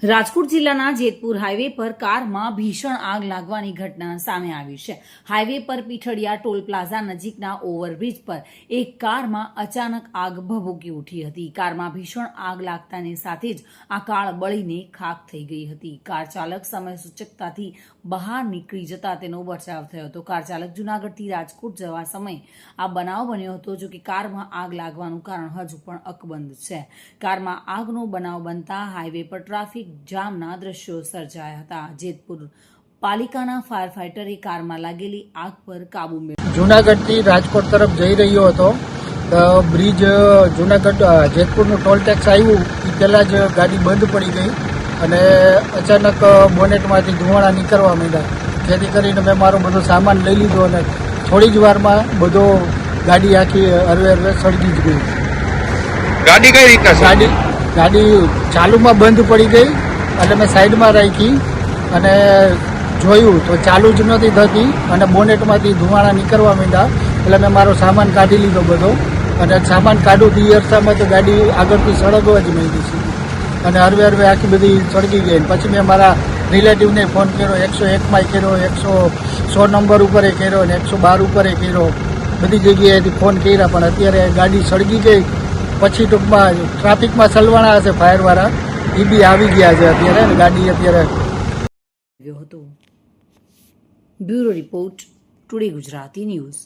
રાજકોટ જિલ્લાના જેતપુર હાઈવે પર કારમાં ભીષણ આગ લાગવાની ઘટના સામે આવી છે. હાઈવે પર પીઠડિયા ટોલ પ્લાઝા નજીકના ઓવરબ્રિજ પર એક કારમાં અચાનક આગ ભભૂકી ઉઠી હતી. કારમાં ભીષણ આગ લાગતાની સાથે જ આ કાર બળીને ખાખ થઈ ગઈ હતી. કાર ચાલક સમય સૂચકતાથી બહાર નીકળી જતા તેનો બચાવ થયો હતો. કાર ચાલક જૂનાગઢથી રાજકોટ જવા સમયે આ બનાવ બન્યો હતો. જો કે કારમાં આગ લાગવાનું કારણ હજુ પણ અકબંધ છે. કારમાં આગનો બનાવ બનતા હાઈવે પર ટ્રાફિક જામના દ્રશ્યો સર્જાયા હતા. જેતપુર પાલિકાના ફાયર ફાઈટરે કારમાં લાગેલી આગ પર કાબુ મેળવ્યો. જૂનાગઢથી રાજકોટ તરફ જઈ રહ્યો હતો તો બ્રિજ જૂનાગઢ જેતપુરનું ટોલ ટેક્સ આવ્યું એ પહેલાં જ ગાડી બંધ પડી ગઈ અને અચાનક બોનેટમાંથી ધુમાડા નીકળવા માંડ્યા, જેથી કરીને મેં મારો બધો સામાન લઈ લીધો અને થોડી જ વારમાં બધો ગાડી આખી હરવે સળગી જ ગઈ. ગાડી કઈ રીતના ગાડી ચાલુમાં બંધ પડી ગઈ એટલે મેં સાઈડમાં રાખી અને જોયું તો ચાલુ જ નહોતી થતી અને બોનેટમાંથી ધુમાડા નીકળવા માંડ્યા. એટલે મેં મારો સામાન કાઢી લીધો બધો અને સામાન કાઢું તો એ અરસામાં તો ગાડી આગળથી સળગવા જ માંડી છે અને હરવે આખી બધી સળગી ગઈ. પછી મેં મારા રિલેટિવને ફોન કર્યો, 101માં કર્યો, 100 નંબર ઉપર કર્યો અને 112 ઉપર કર્યો, બધી જગ્યાએથી ફોન કર્યા. પણ અત્યારે ગાડી સળગી ગઈ. પછી ટૂંકમાં ટ્રાફિકમાં ચલવાના હશે ફાયરવાળા, એ બી આવી ગયા છે અત્યારે ને ગાડી અત્યારે હતો. Bureau report, today Gujarati news.